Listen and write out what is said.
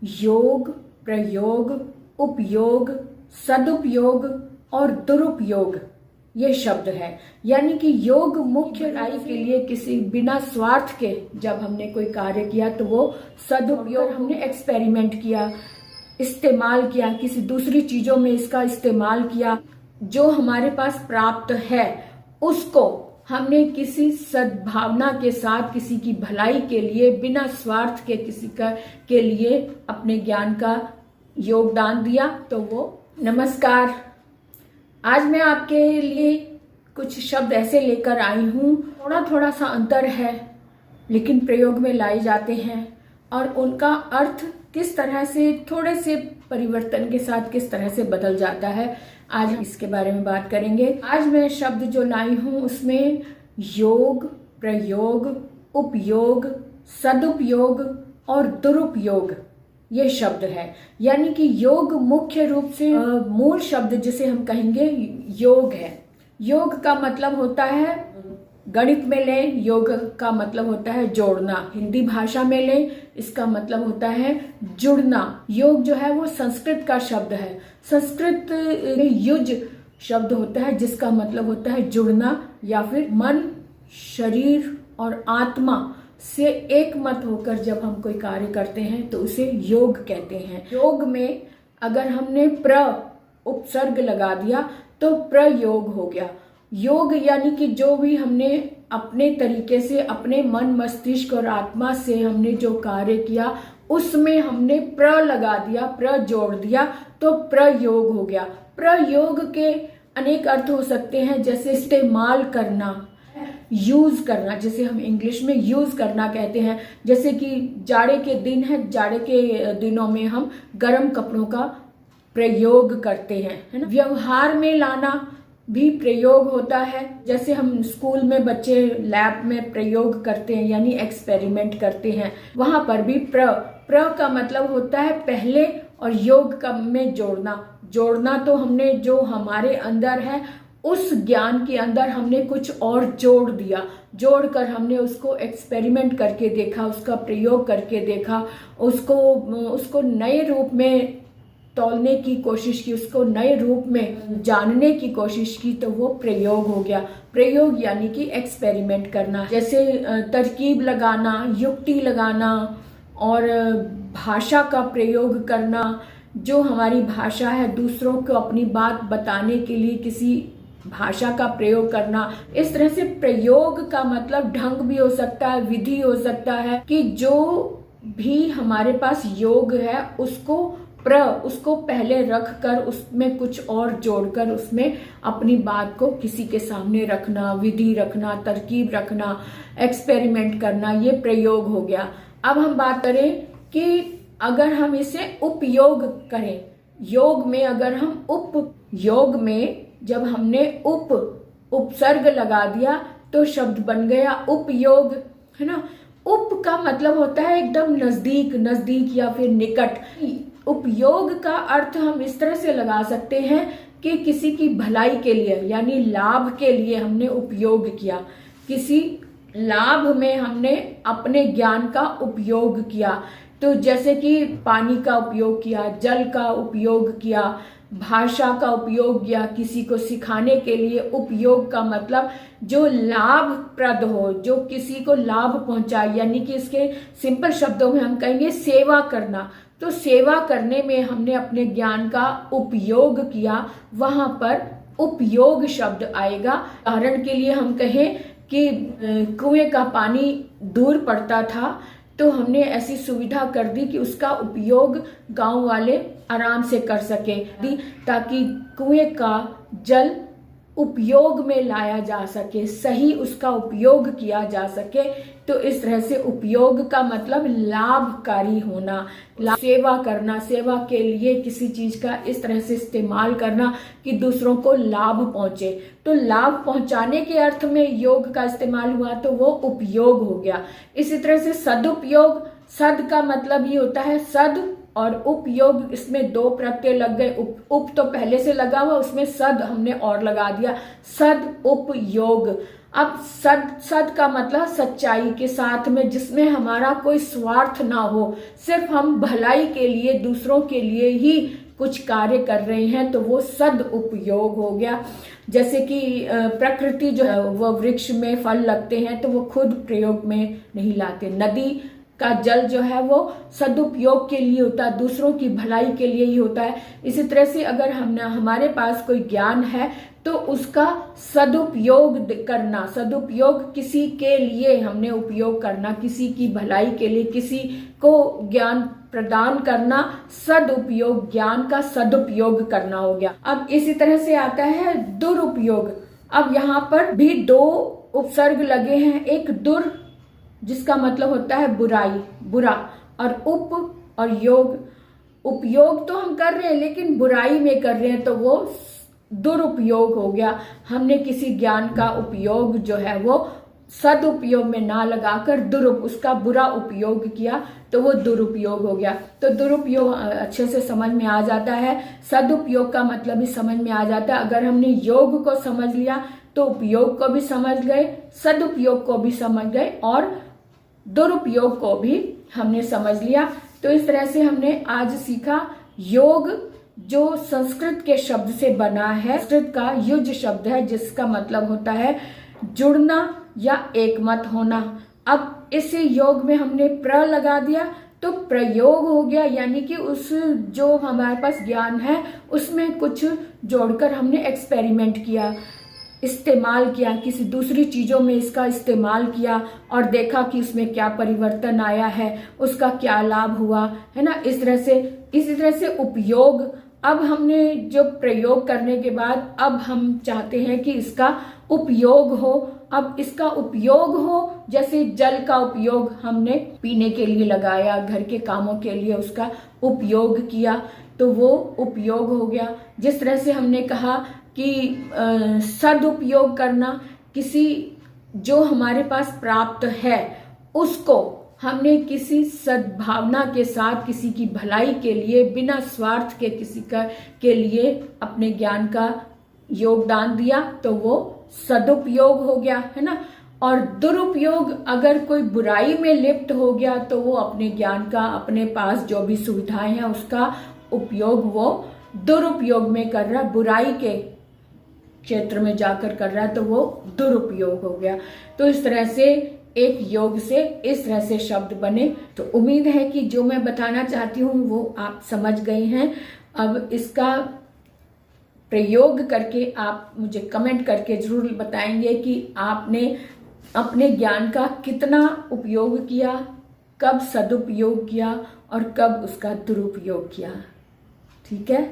योग, प्रयोग, उपयोग, सदुपयोग और दुरुपयोग ये शब्द है। यानी कि योग मुख्य भलाई के लिए किसी बिना स्वार्थ के जब हमने कोई कार्य किया तो वो सदुपयोग, हमने एक्सपेरिमेंट किया, इस्तेमाल किया, किसी दूसरी चीजों में इसका इस्तेमाल किया, जो हमारे पास प्राप्त है उसको हमने किसी सद्भावना के साथ किसी की भलाई के लिए बिना स्वार्थ के किसी के लिए अपने ज्ञान का योगदान दिया तो वो। नमस्कार, आज मैं आपके लिए कुछ शब्द ऐसे लेकर आई हूँ, थोड़ा सा अंतर है लेकिन प्रयोग में लाए जाते हैं और उनका अर्थ किस तरह से थोड़े से परिवर्तन के साथ किस तरह से बदल जाता है, आज हम इसके बारे में बात करेंगे। आज मैं शब्द जो लाई हूँ उसमें योग, प्रयोग, उपयोग, सदुपयोग और दुरुपयोग ये शब्द है। यानी कि योग मुख्य रूप से मूल शब्द जिसे हम कहेंगे योग है। योग का मतलब होता है, गणित में लें योग का मतलब होता है जोड़ना, हिंदी भाषा में लें इसका मतलब होता है जुड़ना। योग जो है वो संस्कृत का शब्द है। संस्कृत में युज शब्द होता है जिसका मतलब होता है जुड़ना या फिर मन, शरीर और आत्मा से एक मत होकर जब हम कोई कार्य करते हैं तो उसे योग कहते हैं। योग में अगर हमने प्र उपसर्ग लगा दिया तो प्रयोग हो गया। योग यानी कि जो भी हमने अपने तरीके से अपने मन, मस्तिष्क और आत्मा से हमने जो कार्य किया उसमें हमने प्र लगा दिया, प्र जोड़ दिया तो प्रयोग हो गया। प्रयोग के अनेक अर्थ हो सकते हैं, जैसे इस्तेमाल करना, यूज करना, जिसे हम इंग्लिश में यूज करना कहते हैं। जैसे कि जाड़े के दिन है, जाड़े के दिनों में हम गर्म कपड़ों का प्रयोग करते हैं, है ना। व्यवहार में लाना भी प्रयोग होता है। जैसे हम स्कूल में बच्चे लैब में प्रयोग करते हैं यानी एक्सपेरिमेंट करते हैं, वहां पर भी प्र का मतलब होता है पहले और योग का में जोड़ना। जोड़ना तो हमने जो हमारे अंदर है उस ज्ञान के अंदर हमने कुछ और जोड़ दिया, जोड़कर हमने उसको एक्सपेरिमेंट करके देखा, उसका प्रयोग करके देखा, उसको नए रूप में तौलने की कोशिश की, उसको नए रूप में जानने की कोशिश की तो वो प्रयोग हो गया। प्रयोग यानी कि एक्सपेरिमेंट करना, जैसे तरकीब लगाना, युक्ति लगाना और भाषा का प्रयोग करना। जो हमारी भाषा है दूसरों को अपनी बात बताने के लिए किसी भाषा का प्रयोग करना। इस तरह से प्रयोग का मतलब ढंग भी हो सकता है, विधि हो सकता है कि जो भी हमारे पास योग है उसको पहले रखकर उसमें कुछ और जोड़कर उसमें अपनी बात को किसी के सामने रखना, विधि रखना, तरकीब रखना, एक्सपेरिमेंट करना, ये प्रयोग हो गया। अब हम बात करें कि अगर हम इसे उपयोग करें, योग में अगर हम योग में जब हमने उपसर्ग लगा दिया तो शब्द बन गया उपयोग, है ना। उप का मतलब होता है एकदम नजदीक या फिर निकट। उपयोग का अर्थ हम इस तरह से लगा सकते हैं कि किसी की भलाई के लिए यानी लाभ के लिए हमने उपयोग किया, किसी लाभ में हमने अपने ज्ञान का उपयोग किया। तो जैसे कि पानी का उपयोग किया, जल का उपयोग किया, भाषा का उपयोग किया, किसी को सिखाने के लिए। उपयोग का मतलब जो लाभप्रद हो, जो किसी को लाभ पहुंचाए, यानी कि इसके सिंपल शब्दों में हम कहेंगे सेवा करना। तो सेवा करने में हमने अपने ज्ञान का उपयोग किया, वहां पर उपयोग शब्द आएगा। उदाहरण के लिए हम कहें कि कुएं का पानी दूर पड़ता था तो हमने ऐसी सुविधा कर दी कि उसका उपयोग गांव वाले आराम से कर सके, ताकि कुएं का जल उपयोग में लाया जा सके, सही उसका उपयोग किया जा सके। तो इस तरह से उपयोग का मतलब लाभकारी होना, सेवा करना, सेवा के लिए किसी चीज का इस तरह से इस्तेमाल करना कि दूसरों को लाभ पहुंचे। तो लाभ पहुंचाने के अर्थ में योग का इस्तेमाल हुआ तो वो उपयोग हो गया। इसी तरह से सदुपयोग, सद का मतलब ही होता है सद और उपयोग, इसमें दो प्रत्यय लग गए। उप तो पहले से लगा हुआ, उसमें सद हमने और लगा दिया, सद उपयोग। अब सद का मतलब सच्चाई के साथ में, जिसमें हमारा कोई स्वार्थ ना हो, सिर्फ हम भलाई के लिए, दूसरों के लिए ही कुछ कार्य कर रहे हैं, तो वो सद उपयोग हो गया। जैसे कि प्रकृति जो है वो वृक्ष में फल लगते हैं तो वो खुद प्रयोग में नहीं लाते। नदी का जल जो है वो सदुपयोग के लिए होता है, दूसरों की भलाई के लिए ही होता है। इसी तरह से अगर हमारे पास कोई ज्ञान है तो उसका सदुपयोग करना, सदुपयोग किसी के लिए हमने उपयोग करना, किसी की भलाई के लिए किसी को ज्ञान प्रदान करना, सदुपयोग, ज्ञान का सदुपयोग करना हो गया। अब इसी तरह से आता है दुरुपयोग। अब यहाँ पर भी दो उपसर्ग लगे हैं, एक दुर जिसका मतलब होता है बुराई, बुरा, और उप और योग। उपयोग तो हम कर रहे हैं लेकिन बुराई में कर रहे हैं तो वो दुरुपयोग हो गया। हमने किसी ज्ञान का उपयोग जो है वो सदुपयोग में ना लगाकर उसका बुरा उपयोग किया तो वो दुरुपयोग हो गया। तो दुरुपयोग अच्छे से समझ में आ जाता है, सदुपयोग का मतलब भी समझ में आ जाता है। अगर हमने योग को समझ लिया तो उपयोग को भी समझ गए, सदुपयोग को भी समझ गए और दुरुपयोग को भी हमने समझ लिया। तो इस तरह से हमने आज सीखा योग, जो संस्कृत के शब्द से बना है। संस्कृत का युज शब्द है जिसका मतलब होता है जुड़ना या एकमत होना। अब इसे योग में हमने प्र लगा दिया तो प्रयोग हो गया, यानी कि उस जो हमारे पास ज्ञान है उसमें कुछ जोड़कर हमने एक्सपेरिमेंट किया, इस्तेमाल किया, किसी दूसरी चीजों में इसका इस्तेमाल किया और देखा कि उसमें क्या परिवर्तन आया है, उसका क्या लाभ हुआ, है ना। इसी तरह से उपयोग। अब हमने जो प्रयोग करने के बाद अब हम चाहते हैं कि इसका उपयोग हो। अब इसका उपयोग हो, जैसे जल का उपयोग हमने पीने के लिए लगाया, घर के कामों के लिए उसका उपयोग किया तो वो उपयोग हो गया। जिस तरह से हमने कहा कि सदुपयोग करना, किसी जो हमारे पास प्राप्त है उसको हमने किसी सद्भावना के साथ, किसी की भलाई के लिए, बिना स्वार्थ के के लिए अपने ज्ञान का योगदान दिया तो वो सदुपयोग हो गया, है ना। और दुरुपयोग, अगर कोई बुराई में लिप्त हो गया तो वो अपने ज्ञान का, अपने पास जो भी सुविधाएं हैं उसका उपयोग वो दुरुपयोग में कर रहा, बुराई के क्षेत्र में जाकर कर रहा है तो वो दुरुपयोग हो गया। तो इस तरह से एक योग से इस तरह से शब्द बने। तो उम्मीद है कि जो मैं बताना चाहती हूँ वो आप समझ गए हैं। अब इसका प्रयोग करके आप मुझे कमेंट करके जरूर बताएंगे कि आपने अपने ज्ञान का कितना उपयोग किया, कब सदुपयोग किया और कब उसका दुरुपयोग किया। ठीक है।